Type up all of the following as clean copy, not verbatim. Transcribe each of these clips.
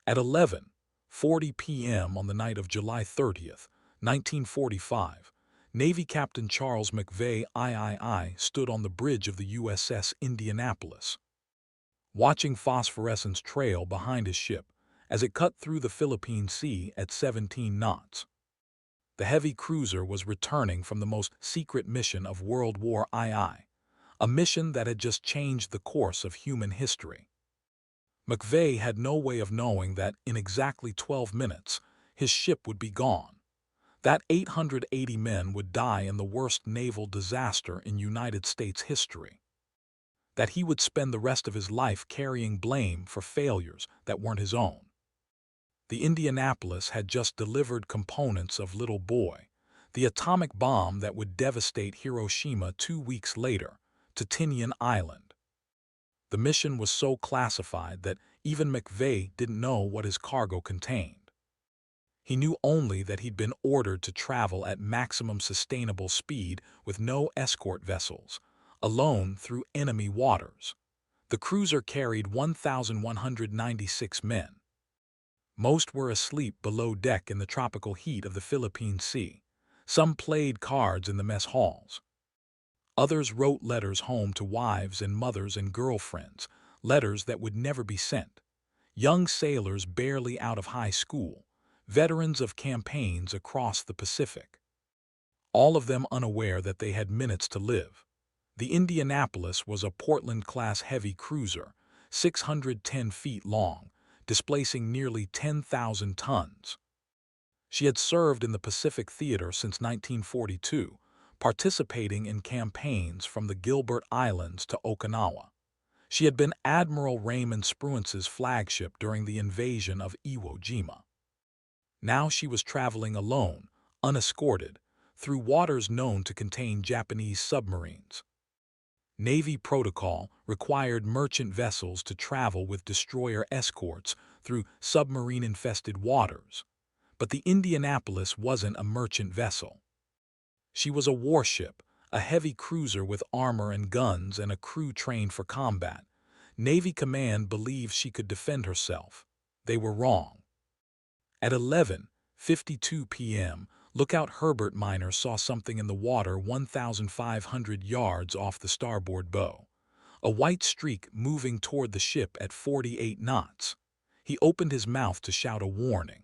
At 11:40 p.m. on the night of July 30th, 1945, Navy Captain Charles McVay III stood on the bridge of the USS Indianapolis, watching phosphorescence trail behind his ship as it cut through the Philippine Sea at 17 knots. The heavy cruiser was returning from the most secret mission of World War II, a mission that had just changed the course of human history. McVay had no way of knowing that in exactly 12 minutes, his ship would be gone. That 880 men would die in the worst naval disaster in United States history. That he would spend the rest of his life carrying blame for failures that weren't his own. The Indianapolis had just delivered components of Little Boy, the atomic bomb that would devastate Hiroshima 2 weeks later, to Tinian Island. The mission was so classified that even McVay didn't know what his cargo contained. He knew only that he'd been ordered to travel at maximum sustainable speed with no escort vessels, alone through enemy waters. The cruiser carried 1,196 men. Most were asleep below deck in the tropical heat of the Philippine Sea. Some played cards in the mess halls. Others wrote letters home to wives and mothers and girlfriends, letters that would never be sent. Young sailors barely out of high school, veterans of campaigns across the Pacific. All of them unaware that they had minutes to live. The Indianapolis was a Portland-class heavy cruiser, 610 feet long, displacing nearly 10,000 tons. She had served in the Pacific Theater since 1942, participating in campaigns from the Gilbert Islands to Okinawa. She had been Admiral Raymond Spruance's flagship during the invasion of Iwo Jima. Now she was traveling alone, unescorted, through waters known to contain Japanese submarines. Navy protocol required merchant vessels to travel with destroyer escorts through submarine-infested waters, but the Indianapolis wasn't a merchant vessel. She was a warship, a heavy cruiser with armor and guns and a crew trained for combat. Navy command believed she could defend herself. They were wrong. At 11:52 p.m., Lookout Herbert Miner saw something in the water 1,500 yards off the starboard bow. A white streak moving toward the ship at 48 knots. He opened his mouth to shout a warning.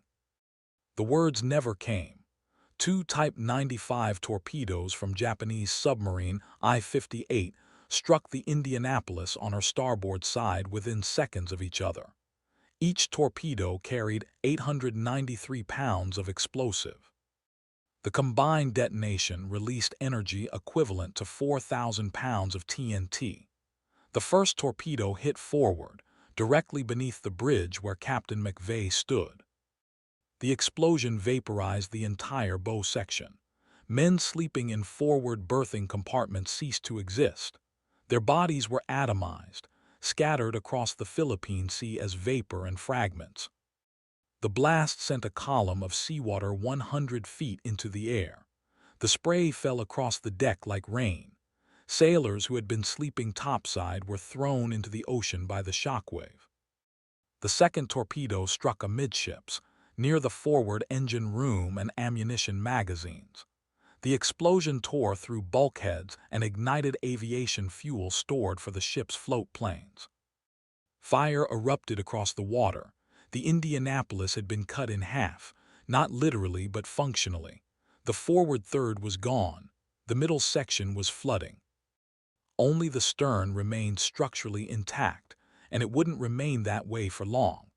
The words never came. Two Type 95 torpedoes from Japanese submarine I-58 struck the Indianapolis on her starboard side within seconds of each other. Each torpedo carried 893 pounds of explosive. The combined detonation released energy equivalent to 4,000 pounds of TNT. The first torpedo hit forward, directly beneath the bridge where Captain McVay stood. The explosion vaporized the entire bow section. Men sleeping in forward berthing compartments ceased to exist. Their bodies were atomized, scattered across the Philippine Sea as vapor and fragments. The blast sent a column of seawater 100 feet into the air. The spray fell across the deck like rain. Sailors who had been sleeping topside were thrown into the ocean by the shockwave. The second torpedo struck amidships, near the forward engine room and ammunition magazines. The explosion tore through bulkheads and ignited aviation fuel stored for the ship's float planes. Fire erupted across the water. The Indianapolis had been cut in half, not literally but functionally. The forward third was gone. The middle section was flooding. Only the stern remained structurally intact, and it wouldn't remain that way for long.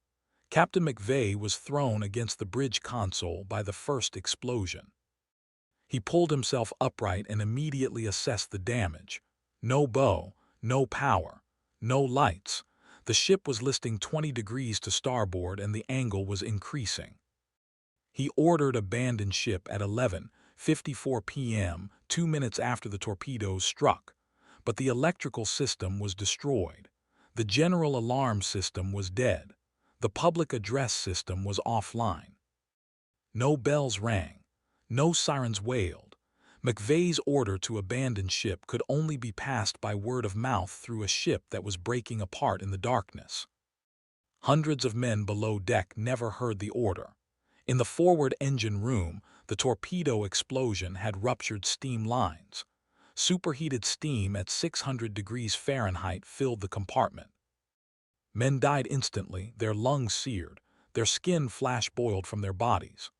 Captain McVay was thrown against the bridge console by the first explosion. He pulled himself upright and immediately assessed the damage. No bow, no power, no lights. The ship was listing 20 degrees to starboard and the angle was increasing. He ordered abandon ship at 11:54 p.m., 2 minutes after the torpedoes struck, but the electrical system was destroyed. The general alarm system was dead. The public address system was offline. No bells rang. No sirens wailed. McVay's order to abandon ship could only be passed by word of mouth through a ship that was breaking apart in the darkness. Hundreds of men below deck never heard the order. In the forward engine room, the torpedo explosion had ruptured steam lines. Superheated steam at 600 degrees Fahrenheit filled the compartment. Men died instantly, their lungs seared, their skin flash-boiled from their bodies.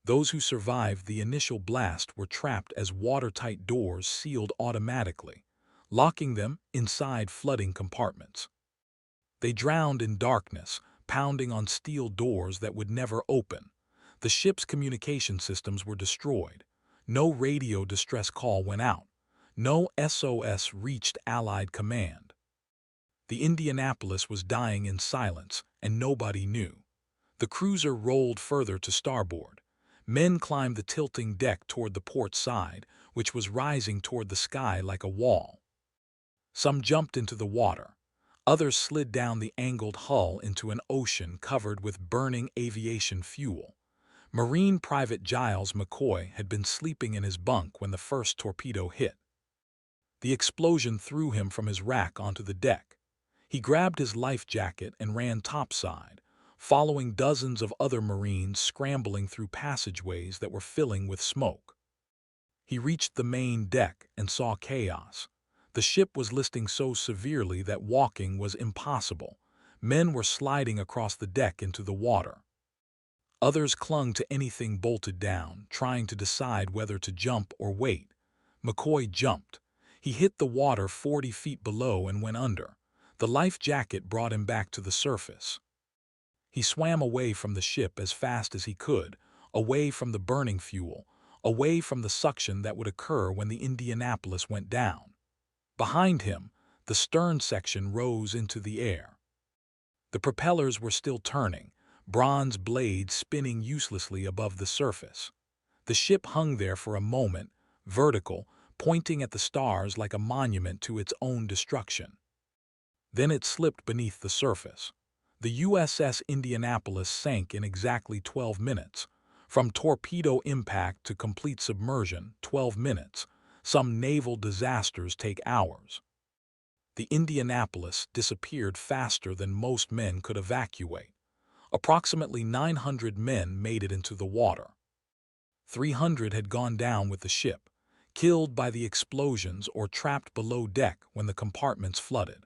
Those who survived the initial blast were trapped as watertight doors sealed automatically, locking them inside flooding compartments. They drowned in darkness, pounding on steel doors that would never open. The ship's communication systems were destroyed. No radio distress call went out. No SOS reached Allied command. The Indianapolis was dying in silence, and nobody knew. The cruiser rolled further to starboard. Men climbed the tilting deck toward the port side, which was rising toward the sky like a wall. Some jumped into the water. Others slid down the angled hull into an ocean covered with burning aviation fuel. Marine Private Giles McCoy had been sleeping in his bunk when the first torpedo hit. The explosion threw him from his rack onto the deck. He grabbed his life jacket and ran topside, following dozens of other Marines scrambling through passageways that were filling with smoke. He reached the main deck and saw chaos. The ship was listing so severely that walking was impossible. Men were sliding across the deck into the water. Others clung to anything bolted down, trying to decide whether to jump or wait. McCoy jumped. He hit the water 40 feet below and went under. The life jacket brought him back to the surface. He swam away from the ship as fast as he could, away from the burning fuel, away from the suction that would occur when the Indianapolis went down. Behind him, the stern section rose into the air. The propellers were still turning, bronze blades spinning uselessly above the surface. The ship hung there for a moment, vertical, pointing at the stars like a monument to its own destruction. Then it slipped beneath the surface. The USS Indianapolis sank in exactly 12 minutes. From torpedo impact to complete submersion, 12 minutes. Some naval disasters take hours. The Indianapolis disappeared faster than most men could evacuate. Approximately 900 men made it into the water. 300 had gone down with the ship, killed by the explosions or trapped below deck when the compartments flooded.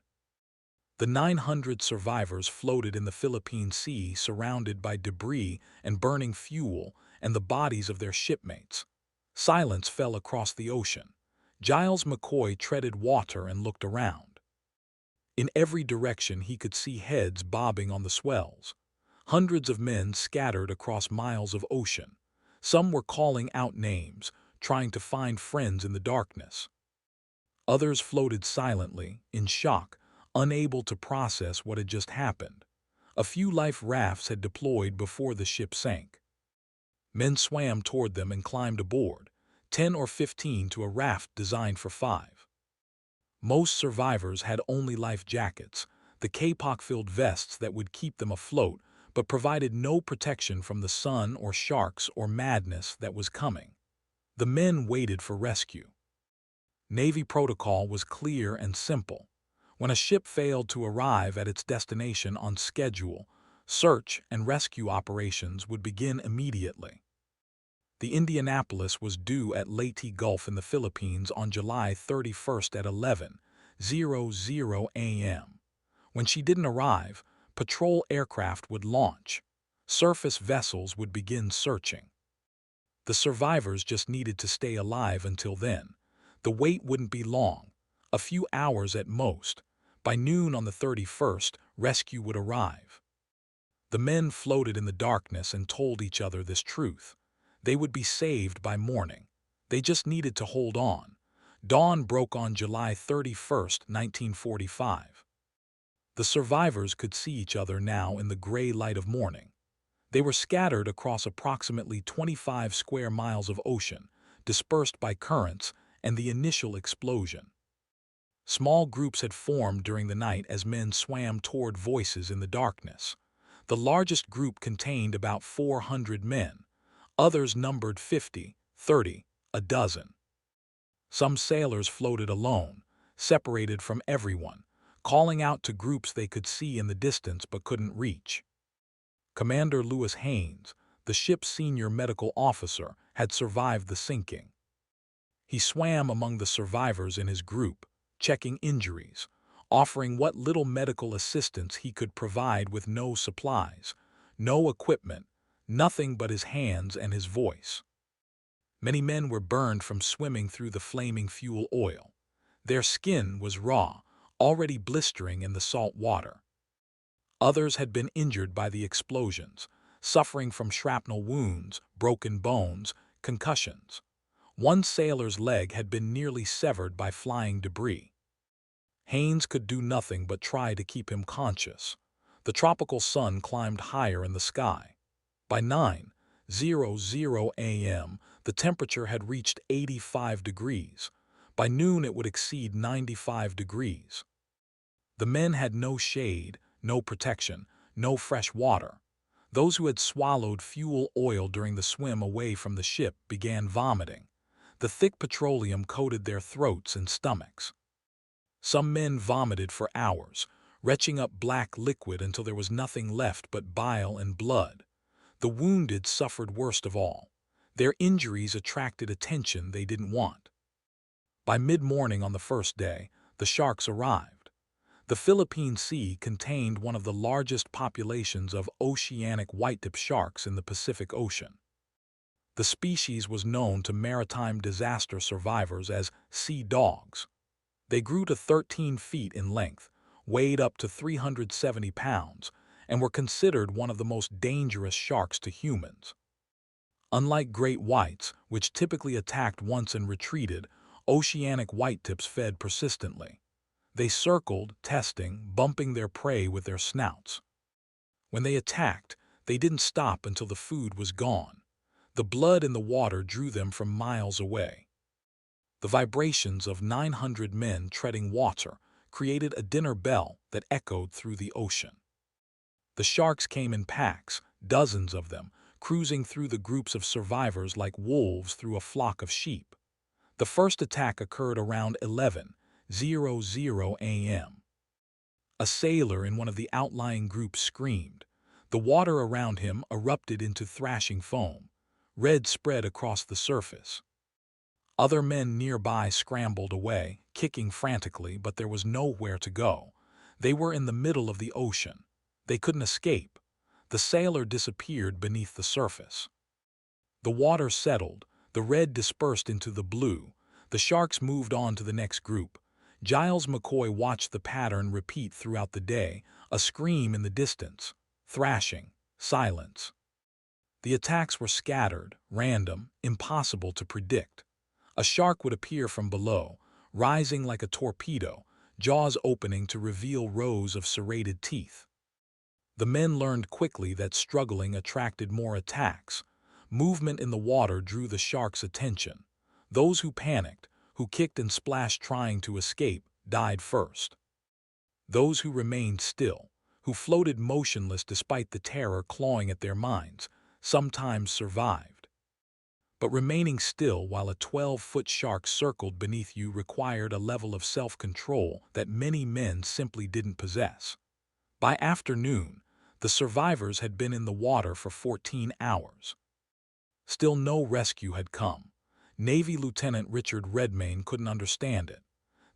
The 900 survivors floated in the Philippine Sea surrounded by debris and burning fuel and the bodies of their shipmates. Silence fell across the ocean. Giles McCoy treaded water and looked around. In every direction he could see heads bobbing on the swells. Hundreds of men scattered across miles of ocean. Some were calling out names, trying to find friends in the darkness. Others floated silently, in shock, unable to process what had just happened. A few life rafts had deployed before the ship sank. Men swam toward them and climbed aboard, 10 or 15 to a raft designed for 5. Most survivors had only life jackets, the kapok-filled vests that would keep them afloat, but provided no protection from the sun or sharks or madness that was coming. The men waited for rescue. Navy protocol was clear and simple. When a ship failed to arrive at its destination on schedule, search and rescue operations would begin immediately. The Indianapolis was due at Leyte Gulf in the Philippines on July 31st at 11:00 a.m. When she didn't arrive, patrol aircraft would launch. Surface vessels would begin searching. The survivors just needed to stay alive until then. The wait wouldn't be long, a few hours at most. By noon on the 31st, rescue would arrive. The men floated in the darkness and told each other this truth. They would be saved by morning. They just needed to hold on. Dawn broke on July 31st, 1945. The survivors could see each other now in the gray light of morning. They were scattered across approximately 25 square miles of ocean, dispersed by currents and the initial explosion. Small groups had formed during the night as men swam toward voices in the darkness. The largest group contained about 400 men. Others numbered 50, 30, a dozen. Some sailors floated alone, separated from everyone, calling out to groups they could see in the distance but couldn't reach. Commander Lewis Haynes, the ship's senior medical officer, had survived the sinking. He swam among the survivors in his group, checking injuries, offering what little medical assistance he could provide with no supplies, no equipment, nothing but his hands and his voice. Many men were burned from swimming through the flaming fuel oil. Their skin was raw, already blistering in the salt water. Others had been injured by the explosions, suffering from shrapnel wounds, broken bones, concussions. One sailor's leg had been nearly severed by flying debris. Haynes could do nothing but try to keep him conscious. The tropical sun climbed higher in the sky. By 9:00 a.m., the temperature had reached 85 degrees. By noon it would exceed 95 degrees. The men had no shade, no protection, no fresh water. Those who had swallowed fuel oil during the swim away from the ship began vomiting. The thick petroleum coated their throats and stomachs. Some men vomited for hours, retching up black liquid until there was nothing left but bile and blood. The wounded suffered worst of all. Their injuries attracted attention they didn't want. By mid-morning on the first day, the sharks arrived. The Philippine Sea contained one of the largest populations of oceanic white-tip sharks in the Pacific Ocean. The species was known to maritime disaster survivors as sea dogs. They grew to 13 feet in length, weighed up to 370 pounds, and were considered one of the most dangerous sharks to humans. Unlike great whites, which typically attacked once and retreated, oceanic whitetips fed persistently. They circled, testing, bumping their prey with their snouts. When they attacked, they didn't stop until the food was gone. The blood in the water drew them from miles away. The vibrations of 900 men treading water created a dinner bell that echoed through the ocean. The sharks came in packs, dozens of them, cruising through the groups of survivors like wolves through a flock of sheep. The first attack occurred around 11:00 a.m. A sailor in one of the outlying groups screamed. The water around him erupted into thrashing foam. Red spread across the surface. Other men nearby scrambled away, kicking frantically, but there was nowhere to go. They were in the middle of the ocean. They couldn't escape. The sailor disappeared beneath the surface. The water settled. The red dispersed into the blue. The sharks moved on to the next group. Giles McCoy watched the pattern repeat throughout the day, a scream in the distance, thrashing, silence. The attacks were scattered, random, impossible to predict. A shark would appear from below, rising like a torpedo, jaws opening to reveal rows of serrated teeth. The men learned quickly that struggling attracted more attacks. Movement in the water drew the sharks' attention. Those who panicked, who kicked and splashed trying to escape, died first. Those who remained still, who floated motionless despite the terror clawing at their minds, sometimes survived. But remaining still while a 12-foot shark circled beneath you required a level of self-control that many men simply didn't possess. By afternoon, the survivors had been in the water for 14 hours. Still no rescue had come. Navy Lieutenant Richard Redmayne couldn't understand it.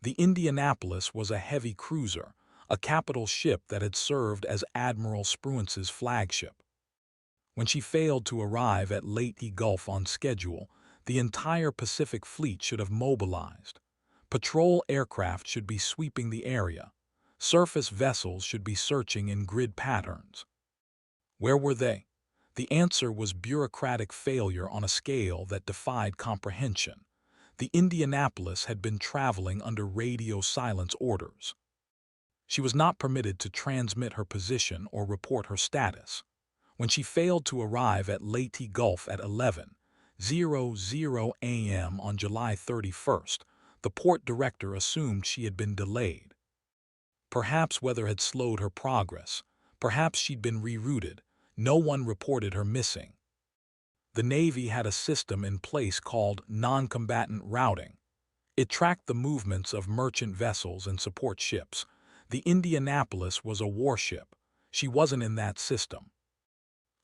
The Indianapolis was a heavy cruiser, a capital ship that had served as Admiral Spruance's flagship. When she failed to arrive at Leyte Gulf on schedule, the entire Pacific Fleet should have mobilized. Patrol aircraft should be sweeping the area. Surface vessels should be searching in grid patterns. Where were they? The answer was bureaucratic failure on a scale that defied comprehension. The Indianapolis had been traveling under radio silence orders. She was not permitted to transmit her position or report her status. When she failed to arrive at Leyte Gulf at 11:00 a.m. on July 31st, the port director assumed she had been delayed. Perhaps weather had slowed her progress. Perhaps she'd been rerouted. No one reported her missing. The Navy had a system in place called non-combatant routing. It tracked the movements of merchant vessels and support ships. The Indianapolis was a warship. She wasn't in that system.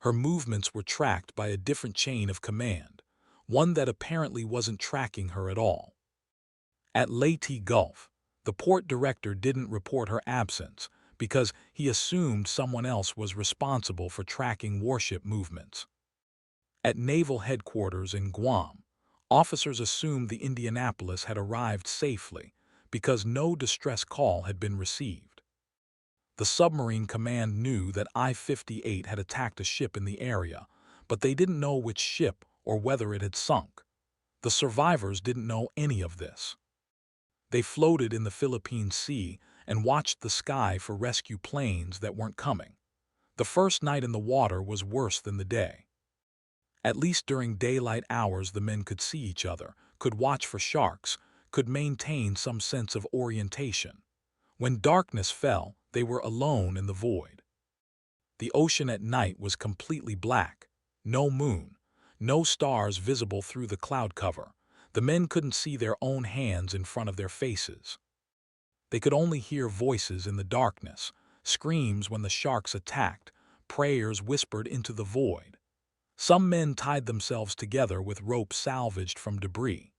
Her movements were tracked by a different chain of command, one that apparently wasn't tracking her at all. At Leyte Gulf, the port director didn't report her absence because he assumed someone else was responsible for tracking warship movements. At Naval headquarters in Guam, officers assumed the Indianapolis had arrived safely because no distress call had been received. The submarine command knew that I-58 had attacked a ship in the area, but they didn't know which ship or whether it had sunk. The survivors didn't know any of this. They floated in the Philippine Sea and watched the sky for rescue planes that weren't coming. The first night in the water was worse than the day. At least during daylight hours the men could see each other, could watch for sharks, could maintain some sense of orientation. When darkness fell, they were alone in the void. The ocean at night was completely black. No moon, no stars visible through the cloud cover. The men couldn't see their own hands in front of their faces. They could only hear voices in the darkness, screams when the sharks attacked, prayers whispered into the void. Some men tied themselves together with ropes salvaged from debris.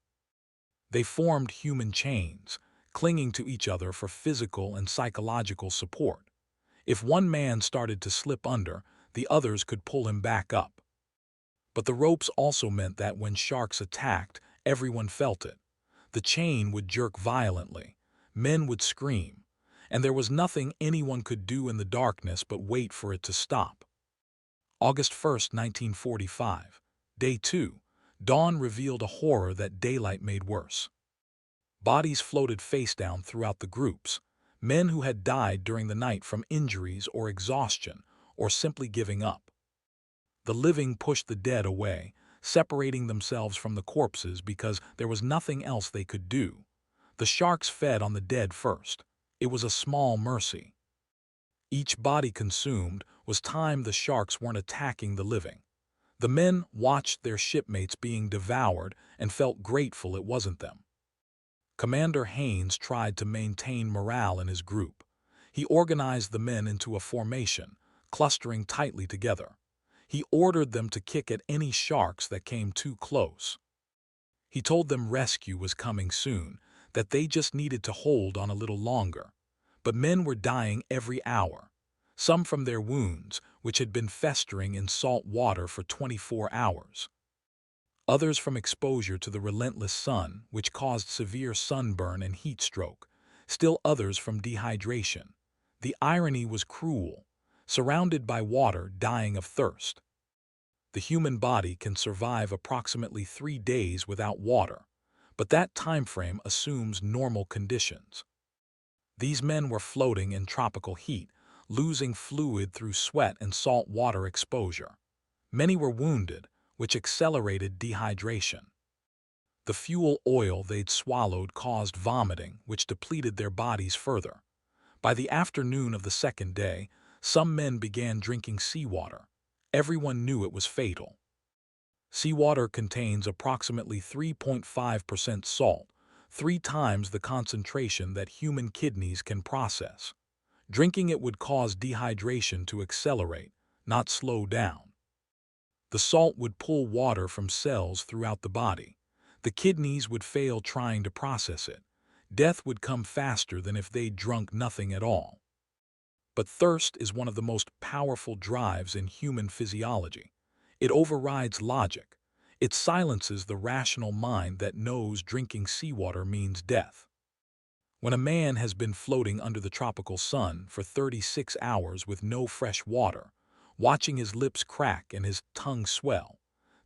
They formed human chains, clinging to each other for physical and psychological support. If one man started to slip under, the others could pull him back up. But the ropes also meant that when sharks attacked, everyone felt it. The chain would jerk violently, men would scream, and there was nothing anyone could do in the darkness but wait for it to stop. August 1st, 1945, Day 2, dawn revealed a horror that daylight made worse. Bodies floated face down throughout the groups, men who had died during the night from injuries or exhaustion, or simply giving up. The living pushed the dead away, separating themselves from the corpses because there was nothing else they could do. The sharks fed on the dead first. It was a small mercy. Each body consumed was time the sharks weren't attacking the living. The men watched their shipmates being devoured and felt grateful it wasn't them. Commander Haynes tried to maintain morale in his group. He organized the men into a formation, clustering tightly together. He ordered them to kick at any sharks that came too close. He told them rescue was coming soon, that they just needed to hold on a little longer. But men were dying every hour, some from their wounds, which had been festering in salt water for 24 hours. Others from exposure to the relentless sun, which caused severe sunburn and heat stroke. Still others from dehydration. The irony was cruel, surrounded by water, dying of thirst. The human body can survive approximately 3 days without water, but that time frame assumes normal conditions. These men were floating in tropical heat, losing fluid through sweat and salt water exposure. Many were wounded, which accelerated dehydration. The fuel oil they'd swallowed caused vomiting, which depleted their bodies further. By the afternoon of the second day, some men began drinking seawater. Everyone knew it was fatal. Seawater contains approximately 3.5% salt, 3 times the concentration that human kidneys can process. Drinking it would cause dehydration to accelerate, not slow down. The salt would pull water from cells throughout the body. The kidneys would fail trying to process it. Death would come faster than if they'd drunk nothing at all. But thirst is one of the most powerful drives in human physiology. It overrides logic. It silences the rational mind that knows drinking seawater means death. When a man has been floating under the tropical sun for 36 hours with no fresh water, watching his lips crack and his tongue swell,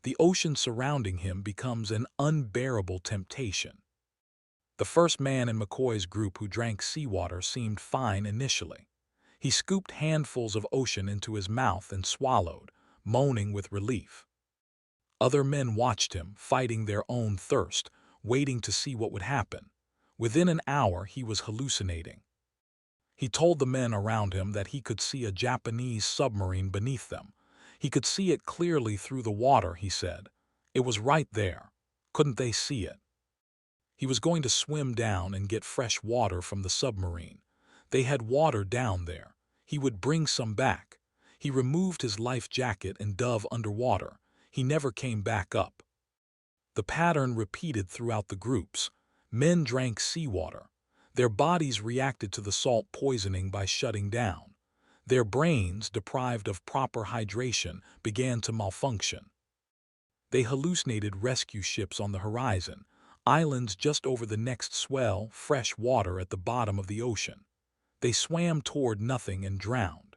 the ocean surrounding him becomes an unbearable temptation. The first man in McCoy's group who drank seawater seemed fine initially. He scooped handfuls of ocean into his mouth and swallowed, moaning with relief. Other men watched him, fighting their own thirst, waiting to see what would happen. Within an hour, he was hallucinating. He told the men around him that he could see a Japanese submarine beneath them. He could see it clearly through the water, he said. It was right there. Couldn't they see it? He was going to swim down and get fresh water from the submarine. They had water down there. He would bring some back. He removed his life jacket and dove underwater. He never came back up. The pattern repeated throughout the groups. Men drank seawater. Their bodies reacted to the salt poisoning by shutting down. Their brains, deprived of proper hydration, began to malfunction. They hallucinated rescue ships on the horizon, islands just over the next swell, fresh water at the bottom of the ocean. They swam toward nothing and drowned.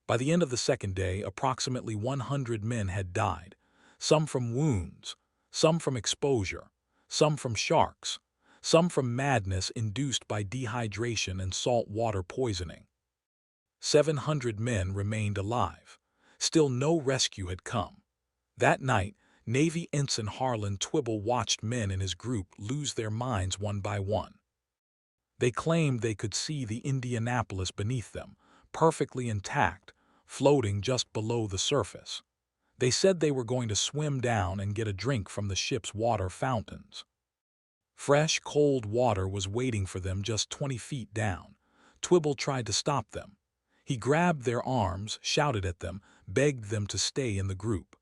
By the end of the second day, approximately 100 men had died, some from wounds, some from exposure, some from sharks, some from madness induced by dehydration and salt water poisoning. 700 men remained alive. Still no rescue had come. That night, Navy Ensign Harlan Twibble watched men in his group lose their minds one by one. They claimed they could see the Indianapolis beneath them, perfectly intact, floating just below the surface. They said they were going to swim down and get a drink from the ship's water fountains. Fresh, cold water was waiting for them just 20 feet down. Twibble tried to stop them. He grabbed their arms, shouted at them, begged them to stay in the group.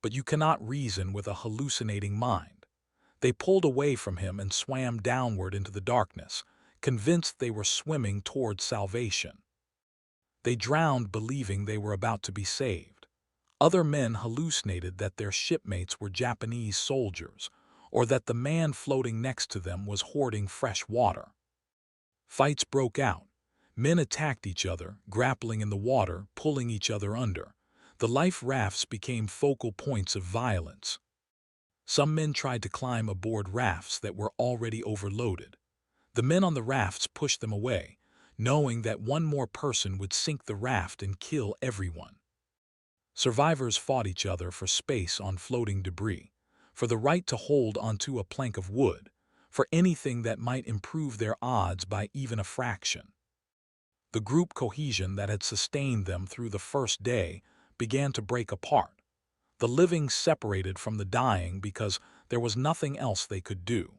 But you cannot reason with a hallucinating mind. They pulled away from him and swam downward into the darkness, convinced they were swimming toward salvation. They drowned believing they were about to be saved. Other men hallucinated that their shipmates were Japanese soldiers, or that the man floating next to them was hoarding fresh water. Fights broke out. Men attacked each other, grappling in the water, pulling each other under. The life rafts became focal points of violence. Some men tried to climb aboard rafts that were already overloaded. The men on the rafts pushed them away, knowing that one more person would sink the raft and kill everyone. Survivors fought each other for space on floating debris, for the right to hold onto a plank of wood, for anything that might improve their odds by even a fraction. The group cohesion that had sustained them through the first day began to break apart. The living separated from the dying because there was nothing else they could do.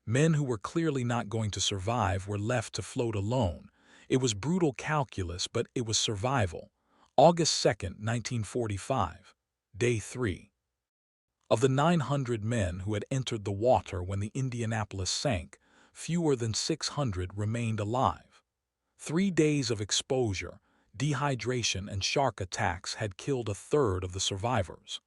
Men who were clearly not going to survive were left to float alone. It was brutal calculus, but it was survival. August 2nd, 1945, Day 3. Of the 900 men who had entered the water when the Indianapolis sank, fewer than 600 remained alive. 3 days of exposure, dehydration, and shark attacks had killed a third of the survivors.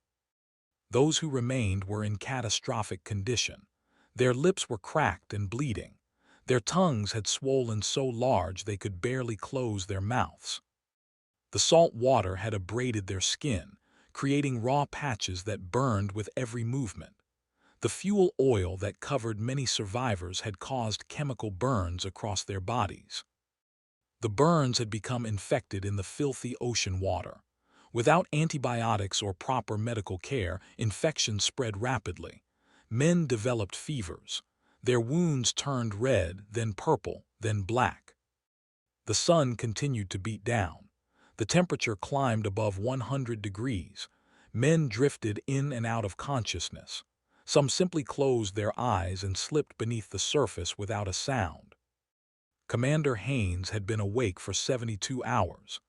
Those who remained were in catastrophic condition. Their lips were cracked and bleeding. Their tongues had swollen so large they could barely close their mouths. The salt water had abraded their skin, creating raw patches that burned with every movement. The fuel oil that covered many survivors had caused chemical burns across their bodies. The burns had become infected in the filthy ocean water. Without antibiotics or proper medical care, infections spread rapidly. Men developed fevers. Their wounds turned red, then purple, then black. The sun continued to beat down. The temperature climbed above 100 degrees. Men drifted in and out of consciousness. Some simply closed their eyes and slipped beneath the surface without a sound. Commander Haynes had been awake for 72 hours.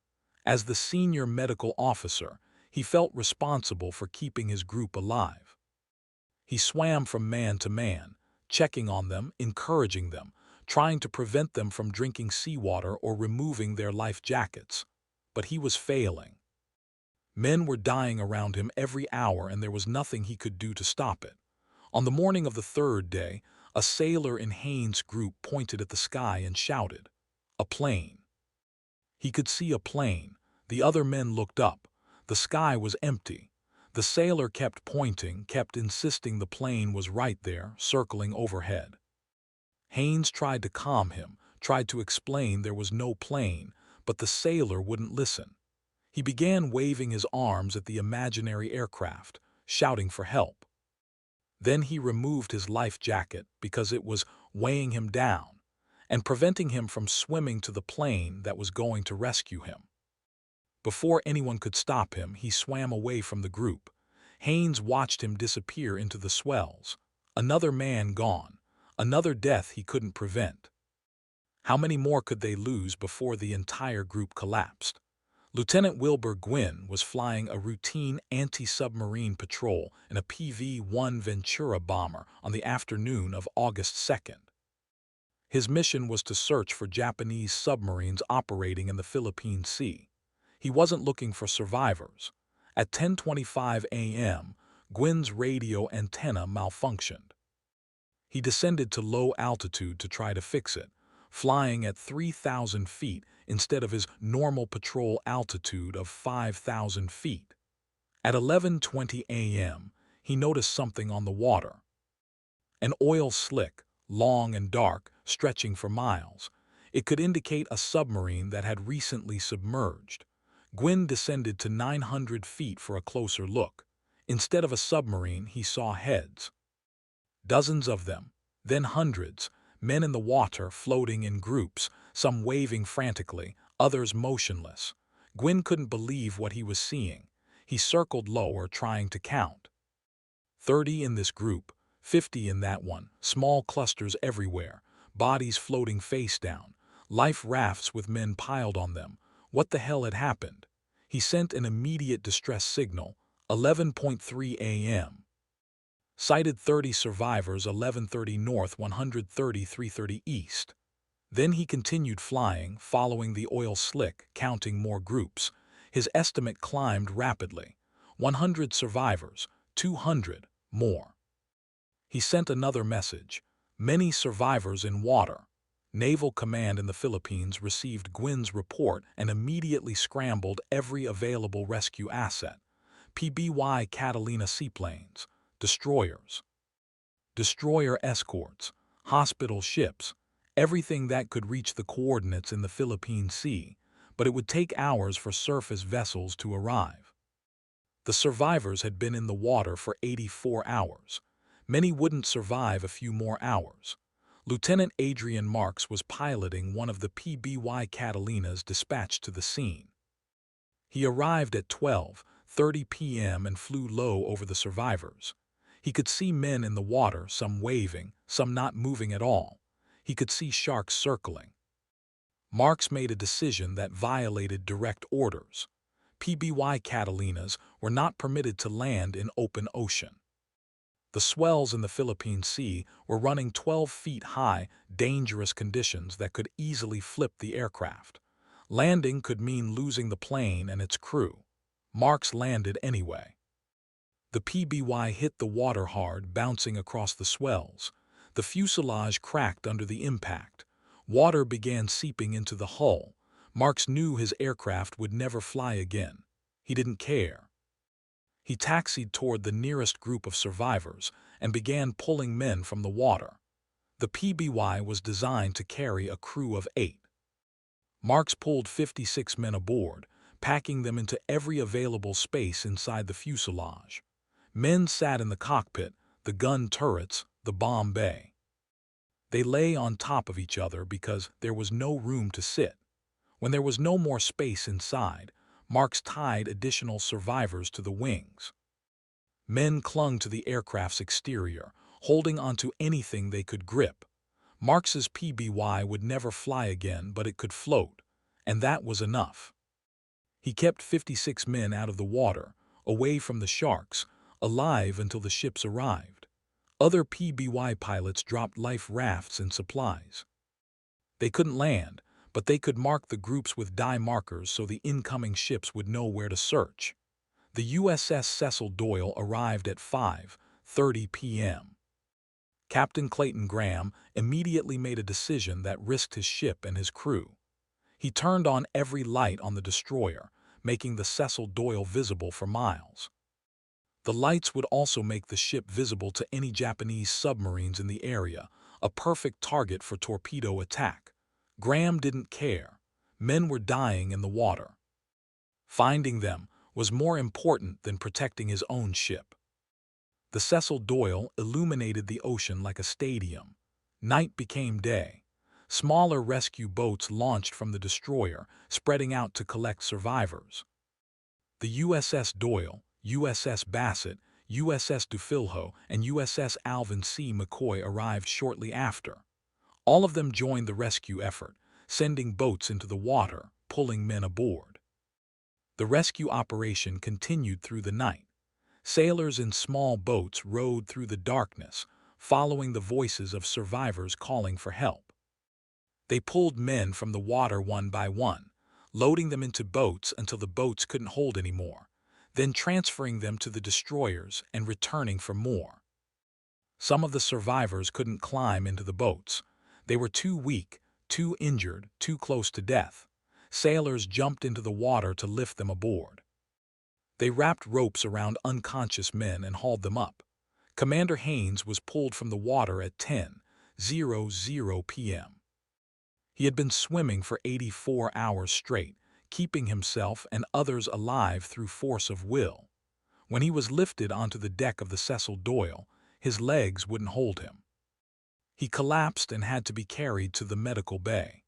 As the senior medical officer, he felt responsible for keeping his group alive. He swam from man to man, checking on them, encouraging them, trying to prevent them from drinking seawater or removing their life jackets. But he was failing. Men were dying around him every hour, and there was nothing he could do to stop it. On the morning of the third day, a sailor in Haynes' group pointed at the sky and shouted, "A plane." He could see a plane. The other men looked up. The sky was empty. The sailor kept pointing, kept insisting the plane was right there, circling overhead. Haynes tried to calm him, tried to explain there was no plane, but the sailor wouldn't listen. He began waving his arms at the imaginary aircraft, shouting for help. Then he removed his life jacket because it was weighing him down and preventing him from swimming to the plane that was going to rescue him. Before anyone could stop him, he swam away from the group. Haynes watched him disappear into the swells. Another man gone, another death he couldn't prevent. How many more could they lose before the entire group collapsed? Lieutenant Wilbur Gwynn was flying a routine anti-submarine patrol in a PV-1 Ventura bomber on the afternoon of August 2nd. His mission was to search for Japanese submarines operating in the Philippine Sea. He wasn't looking for survivors. At 10:25 a.m., Gwynn's radio antenna malfunctioned. He descended to low altitude to try to fix it, flying at 3,000 feet instead of his normal patrol altitude of 5,000 feet. At 11:20 a.m., he noticed something on the water. An oil slick, long and dark, stretching for miles. It could indicate a submarine that had recently submerged. Gwynn descended to 900 feet for a closer look. Instead of a submarine, he saw heads. Dozens of them, then hundreds, men in the water floating in groups, some waving frantically, others motionless. Gwynn couldn't believe what he was seeing. He circled lower, trying to count. 30 in this group, 50 in that one, small clusters everywhere, bodies floating face down, life rafts with men piled on them. What the hell had happened? He sent an immediate distress signal, 11:03 a.m. Sighted 30 survivors, 11:30 north, 130, 3:30 east. Then he continued flying, following the oil slick, counting more groups. His estimate climbed rapidly. 100 survivors, 200, more. He sent another message. Many survivors in water. Naval Command in the Philippines received Gwynn's report and immediately scrambled every available rescue asset. PBY Catalina seaplanes, destroyers, destroyer escorts, hospital ships, everything that could reach the coordinates in the Philippine Sea, but it would take hours for surface vessels to arrive. The survivors had been in the water for 84 hours. Many wouldn't survive a few more hours. Lieutenant Adrian Marks was piloting one of the PBY Catalinas dispatched to the scene. He arrived at 12:30 p.m. and flew low over the survivors. He could see men in the water, some waving, some not moving at all. He could see sharks circling. Marks made a decision that violated direct orders. PBY Catalinas were not permitted to land in open ocean. The swells in the Philippine Sea were running 12 feet high, dangerous conditions that could easily flip the aircraft. Landing could mean losing the plane and its crew. Marks landed anyway. The PBY hit the water hard, bouncing across the swells. The fuselage cracked under the impact. Water began seeping into the hull. Marks knew his aircraft would never fly again. He didn't care. He taxied toward the nearest group of survivors and began pulling men from the water. The PBY was designed to carry a crew of 8. Marks pulled 56 men aboard, packing them into every available space inside the fuselage. Men sat in the cockpit, the gun turrets, the bomb bay. They lay on top of each other because there was no room to sit. When there was no more space inside, Marks tied additional survivors to the wings. Men clung to the aircraft's exterior, holding onto anything they could grip. Marks's PBY would never fly again, but it could float, and that was enough. He kept 56 men out of the water, away from the sharks, alive until the ships arrived. Other PBY pilots dropped life rafts and supplies. They couldn't land, but they could mark the groups with dye markers so the incoming ships would know where to search. The USS Cecil Doyle arrived at 5:30 p.m. Captain Clayton Graham immediately made a decision that risked his ship and his crew. He turned on every light on the destroyer, making the Cecil Doyle visible for miles. The lights would also make the ship visible to any Japanese submarines in the area, a perfect target for torpedo attack. Graham didn't care. Men were dying in the water. Finding them was more important than protecting his own ship. The Cecil Doyle illuminated the ocean like a stadium. Night became day. Smaller rescue boats launched from the destroyer, spreading out to collect survivors. The USS Doyle, USS Bassett, USS Dufilho, and USS Alvin C. McCoy arrived shortly after. All of them joined the rescue effort, sending boats into the water, pulling men aboard. The rescue operation continued through the night. Sailors in small boats rowed through the darkness, following the voices of survivors calling for help. They pulled men from the water one by one, loading them into boats until the boats couldn't hold any more, then transferring them to the destroyers and returning for more. Some of the survivors couldn't climb into the boats. They were too weak, too injured, too close to death. Sailors jumped into the water to lift them aboard. They wrapped ropes around unconscious men and hauled them up. Commander Haynes was pulled from the water at 10:00 p.m. He had been swimming for 84 hours straight, keeping himself and others alive through force of will. When he was lifted onto the deck of the Cecil Doyle, his legs wouldn't hold him. He collapsed and had to be carried to the medical bay.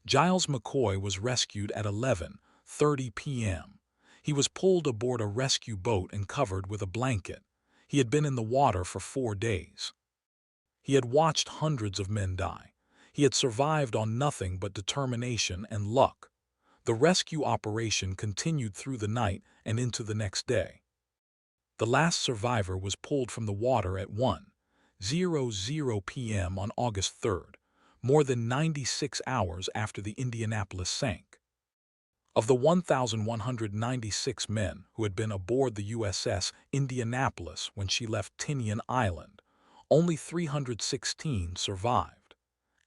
Giles McCoy was rescued at 11:30 p.m. He was pulled aboard a rescue boat and covered with a blanket. He had been in the water for 4 days. He had watched hundreds of men die. He had survived on nothing but determination and luck. The rescue operation continued through the night and into the next day. The last survivor was pulled from the water at 1:00 p.m. on August 3rd, more than 96 hours after the Indianapolis sank. Of the 1,196 men who had been aboard the USS Indianapolis when she left Tinian Island, only 316 survived.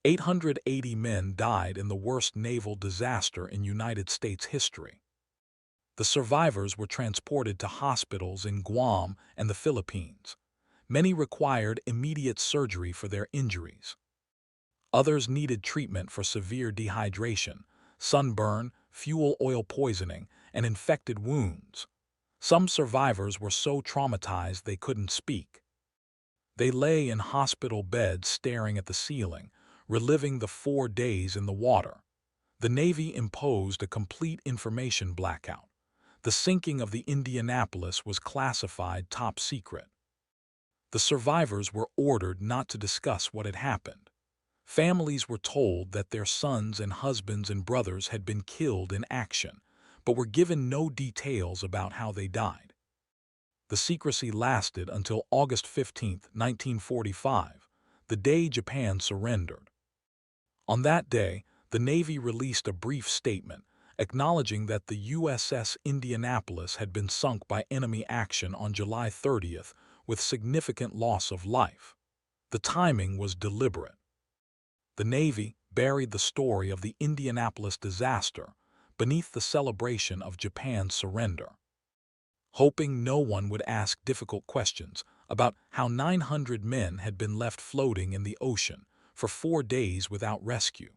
880 men died in the worst naval disaster in United States history. The survivors were transported to hospitals in Guam and the Philippines. Many required immediate surgery for their injuries. Others needed treatment for severe dehydration, sunburn, fuel oil poisoning, and infected wounds. Some survivors were so traumatized they couldn't speak. They lay in hospital beds staring at the ceiling, reliving the 4 days in the water. The Navy imposed a complete information blackout. The sinking of the Indianapolis was classified top secret. The survivors were ordered not to discuss what had happened. Families were told that their sons and husbands and brothers had been killed in action, but were given no details about how they died. The secrecy lasted until August 15, 1945, the day Japan surrendered. On that day, the Navy released a brief statement acknowledging that the USS Indianapolis had been sunk by enemy action on July 30th with significant loss of life. The timing was deliberate. The Navy buried the story of the Indianapolis disaster beneath the celebration of Japan's surrender, hoping no one would ask difficult questions about how 900 men had been left floating in the ocean for 4 days without rescue.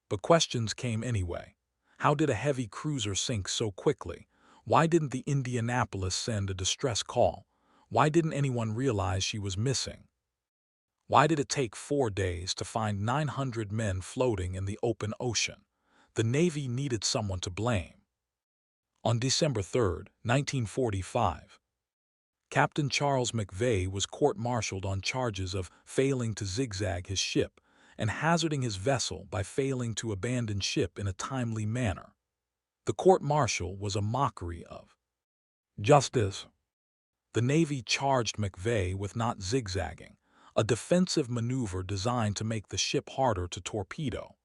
But questions came anyway. How did a heavy cruiser sink so quickly? Why didn't the Indianapolis send a distress call? Why didn't anyone realize she was missing? Why did it take 4 days to find 900 men floating in the open ocean? The Navy needed someone to blame. On December 3, 1945, Captain Charles McVay was court-martialed on charges of failing to zigzag his ship and hazarding his vessel by failing to abandon ship in a timely manner. The court-martial was a mockery of justice. The Navy charged McVay with not zigzagging, a defensive maneuver designed to make the ship harder to torpedo.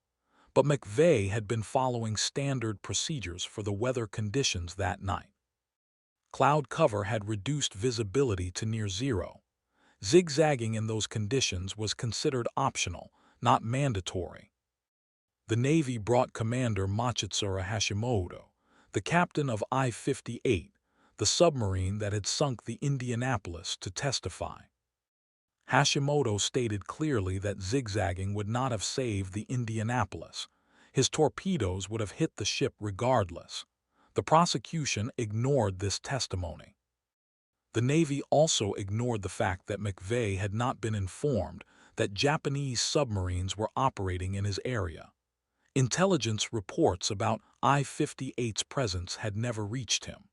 But McVay had been following standard procedures for the weather conditions that night. Cloud cover had reduced visibility to near zero. Zigzagging in those conditions was considered optional, not mandatory. The Navy brought Commander Machitsura Hashimoto, the captain of I-58, the submarine that had sunk the Indianapolis, to testify. Hashimoto stated clearly that zigzagging would not have saved the Indianapolis. His torpedoes would have hit the ship regardless. The prosecution ignored this testimony. The Navy also ignored the fact that McVay had not been informed that Japanese submarines were operating in his area. Intelligence reports about I-58's presence had never reached him.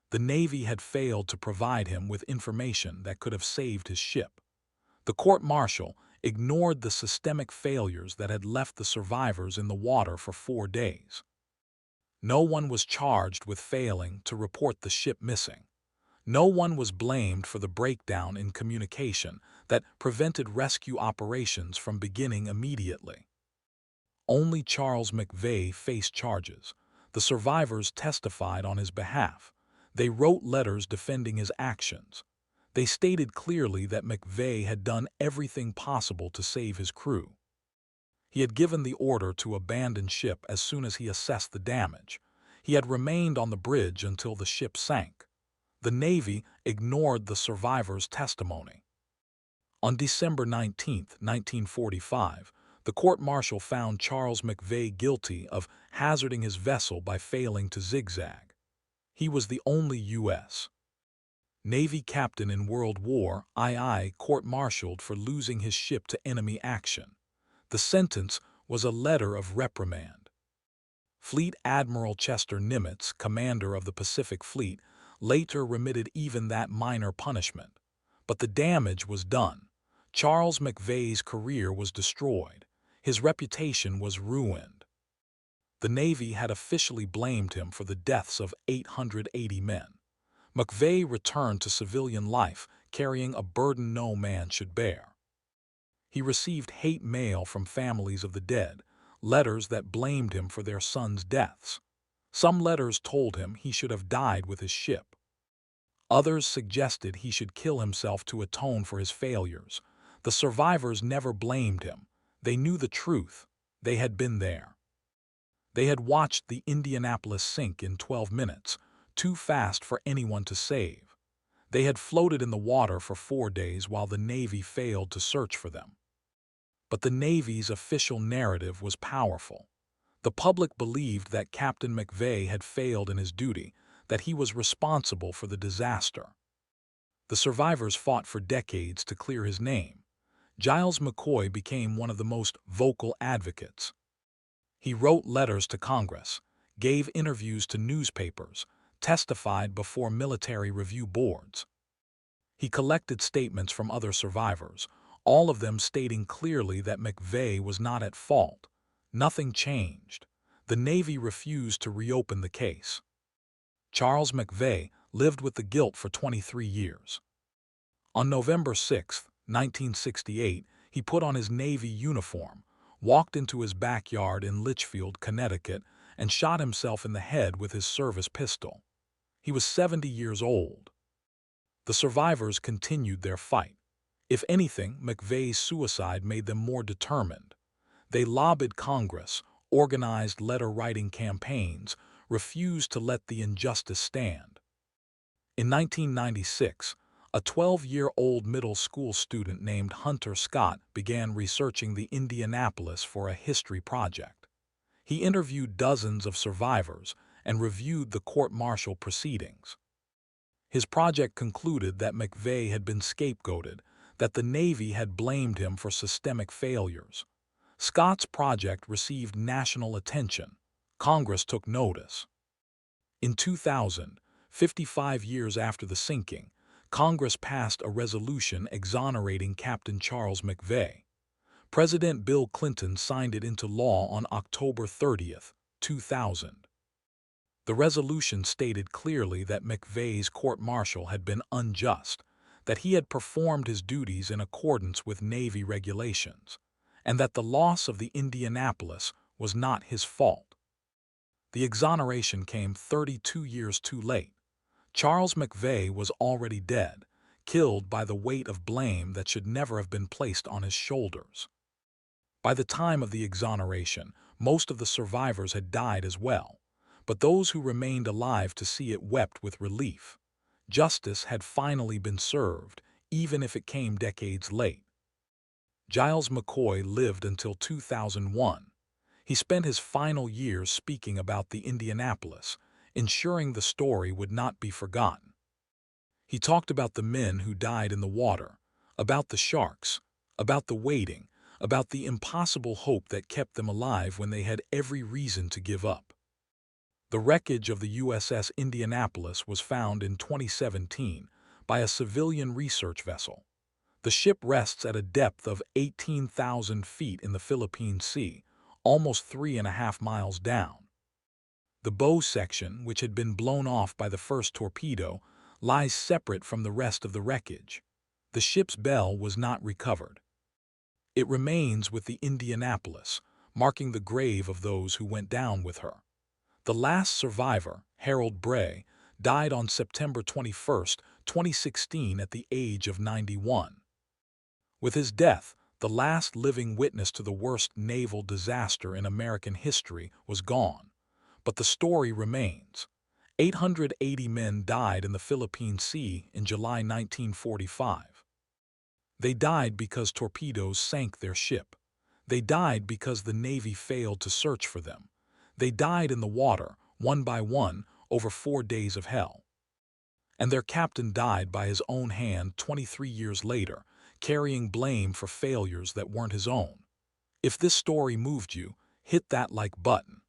The Navy had failed to provide him with information that could have saved his ship. The court-martial ignored the systemic failures that had left the survivors in the water for 4 days. No one was charged with failing to report the ship missing. No one was blamed for the breakdown in communication that prevented rescue operations from beginning immediately. Only Charles McVay faced charges. The survivors testified on his behalf. They wrote letters defending his actions. They stated clearly that McVay had done everything possible to save his crew. He had given the order to abandon ship as soon as he assessed the damage. He had remained on the bridge until the ship sank. The Navy ignored the survivors' testimony. On December 19, 1945, the court-martial found Charles McVay guilty of hazarding his vessel by failing to zigzag. He was the only U.S. Navy captain in World War II court-martialed for losing his ship to enemy action. The sentence was a letter of reprimand. Fleet Admiral Chester Nimitz, commander of the Pacific Fleet, later remitted even that minor punishment. But the damage was done. Charles McVay's career was destroyed. His reputation was ruined. The Navy had officially blamed him for the deaths of 880 men. McVay returned to civilian life, carrying a burden no man should bear. He received hate mail from families of the dead, letters that blamed him for their sons' deaths. Some letters told him he should have died with his ship. Others suggested he should kill himself to atone for his failures. The survivors never blamed him. They knew the truth. They had been there. They had watched the Indianapolis sink in 12 minutes, too fast for anyone to save. They had floated in the water for 4 days while the Navy failed to search for them. But the Navy's official narrative was powerful. The public believed that Captain McVay had failed in his duty, that he was responsible for the disaster. The survivors fought for decades to clear his name. Giles McCoy became one of the most vocal advocates. He wrote letters to Congress, gave interviews to newspapers, testified before military review boards. He collected statements from other survivors, all of them stating clearly that McVay was not at fault. Nothing changed. The Navy refused to reopen the case. Charles McVay lived with the guilt for 23 years. On November 6, 1968, he put on his Navy uniform, walked into his backyard in Litchfield, Connecticut, and shot himself in the head with his service pistol. He was 70 years old. The survivors continued their fight. If anything, McVay's suicide made them more determined. They lobbied Congress, organized letter-writing campaigns, refused to let the injustice stand. In 1996, a 12-year-old middle school student named Hunter Scott began researching the Indianapolis for a history project. He interviewed dozens of survivors and reviewed the court-martial proceedings. His project concluded that McVay had been scapegoated, that the Navy had blamed him for systemic failures. Scott's project received national attention. Congress took notice. In 2000, 55 years after the sinking, Congress passed a resolution exonerating Captain Charles McVay. President Bill Clinton signed it into law on October 30, 2000. The resolution stated clearly that McVay's court-martial had been unjust, that he had performed his duties in accordance with Navy regulations, and that the loss of the Indianapolis was not his fault. The exoneration came 32 years too late. Charles McVay was already dead, killed by the weight of blame that should never have been placed on his shoulders. By the time of the exoneration, most of the survivors had died as well, but those who remained alive to see it wept with relief. Justice had finally been served, even if it came decades late. Giles McCoy lived until 2001. He spent his final years speaking about the Indianapolis, ensuring the story would not be forgotten. He talked about the men who died in the water, about the sharks, about the waiting, about the impossible hope that kept them alive when they had every reason to give up. The wreckage of the USS Indianapolis was found in 2017 by a civilian research vessel. The ship rests at a depth of 18,000 feet in the Philippine Sea, almost 3.5 miles down. The bow section, which had been blown off by the first torpedo, lies separate from the rest of the wreckage. The ship's bell was not recovered. It remains with the Indianapolis, marking the grave of those who went down with her. The last survivor, Harold Bray, died on September 21, 2016 at the age of 91. With his death, the last living witness to the worst naval disaster in American history was gone. But the story remains. 880 men died in the Philippine Sea in July 1945. They died because torpedoes sank their ship. They died because the Navy failed to search for them. They died in the water, one by one, over 4 days of hell. And their captain died by his own hand 23 years later, carrying blame for failures that weren't his own. If this story moved you, hit that like button.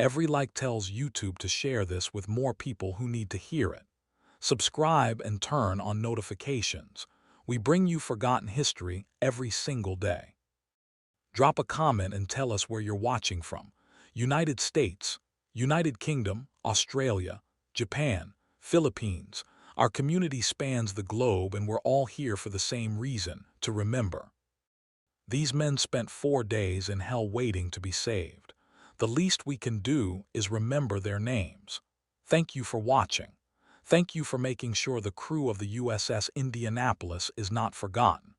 Every like tells YouTube to share this with more people who need to hear it. Subscribe and turn on notifications. We bring you forgotten history every single day. Drop a comment and tell us where you're watching from. United States, United Kingdom, Australia, Japan, Philippines. Our community spans the globe and we're all here for the same reason, to remember. These men spent 4 days in hell waiting to be saved. The least we can do is remember their names. Thank you for watching. Thank you for making sure the crew of the USS Indianapolis is not forgotten.